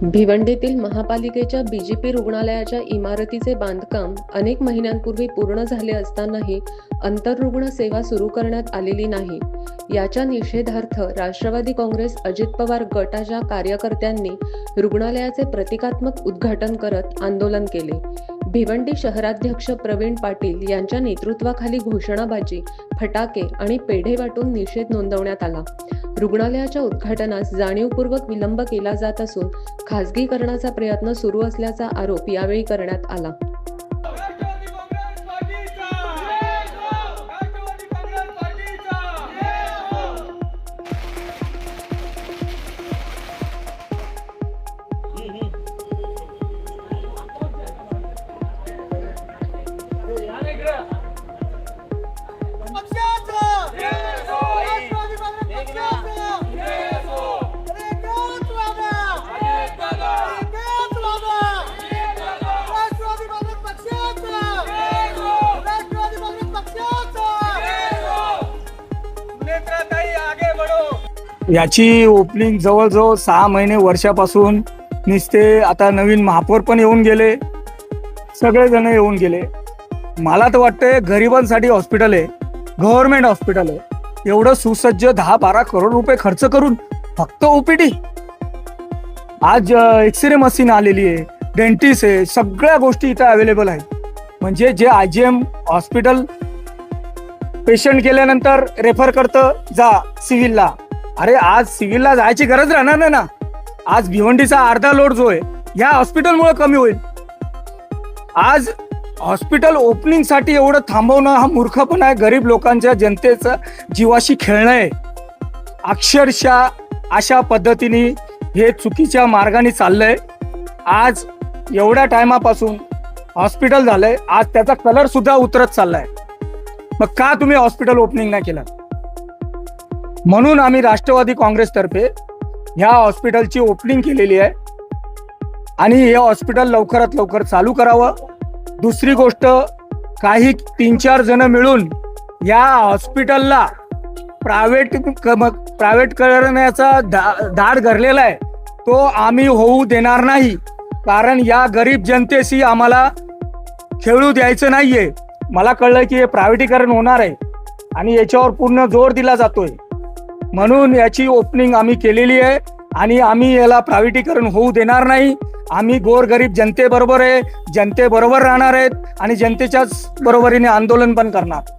भिवंडीतील महापालिकेच्या बीजेपी रुग्णालयाच्या इमारतीचे बांधकाम अनेक महिन्यांपूर्वी पूर्ण झाले असतानाही आंतररुग्ण सेवा सुरू करण्यात आलेली नाही। याच्या निषेधार्थ राष्ट्रवादी काँग्रेस अजित पवार गटाच्या कार्यकर्त्यांनी रुग्णालयाचे प्रतिकात्मक उद्घाटन करत आंदोलन केले। भिवंडी शहराध्यक्ष प्रवीण पाटील यांच्या नेतृत्वाखाली घोषणाबाजी, फटाके आणि पेढे वाटून निषेध नोंदवण्यात आला। रुग्णालयाच्या उद्घाटनास जाणीवपूर्वक विलंब केला जात असून खासगीकरणाचा प्रयत्न सुरू असल्याचा आरोप यावेळी करण्यात आला। याची ओपनिंग जवळजवळ 6 महिने वर्षापासून निसते। आता नवीन महापौर पण येऊन गेले, सगळेजण येऊन गेले। मला तर वाटतंय गरिबांसाठी हॉस्पिटल आहे, गव्हर्नमेंट हॉस्पिटल आहे, एवढं सुसज्ज 10-12 करोड रुपये खर्च करून फक्त ओपीडी। आज एक्सरे मशीन आलेली आहे, डेंटिस्ट आहे, सगळ्या गोष्टी इथं अवेलेबल आहेत। म्हणजे जे IGM हॉस्पिटल पेशंट केल्यानंतर रेफर करतं जा सिव्हिलला, अरे आज सिव्हिलला जायची गरज राहणार नाही ना। आज भिवंडीचा अर्धा लोड जो आहे या हॉस्पिटलमुळे कमी होईल। आज हॉस्पिटल ओपनिंग साठी एवढं थांबवणं हा मूर्खपणा आहे, गरीब लोकांच्या जनतेचं जीवाशी खेळणं आहे। अक्षरशः अशा पद्धतीने हे चुकीच्या मार्गाने चाललंय। आज एवढ्या टायमापासून हॉस्पिटल झालंय, आज त्याचा कलर सुद्धा उतरत चाललाय। मग का तुम्ही हॉस्पिटल ओपनिंग नाही केलं? म्हणून आम्ही राष्ट्रवादी काँग्रेसतर्फे ह्या हॉस्पिटलची ओपनिंग केलेली आहे आणि हे हॉस्पिटल लवकरात लवकर चालू करावं। दुसरी गोष्ट, काही 3-4 जण मिळून या हॉस्पिटलला प्रायव्हेट करण्याचा धाड धरलेला आहे, तो आम्ही होऊ देणार नाही। कारण या गरीब जनतेशी आम्हाला खेळू द्यायचं नाहीये। मला कळलं की हे प्रायव्हेटीकरण होणार आहे आणि याच्यावर पूर्ण जोर दिला जातोय, म्हणून याची ओपनिंग आम्ही केलेली आहे आणि आम्ही याला प्रायव्हेटीकरण होऊ देणार नाही। आम्ही गोरगरीब जनतेबरोबर आहे, जनतेबरोबर राहणार आहेत आणि जनतेच्याच बरोबरीने आंदोलन पण करणार।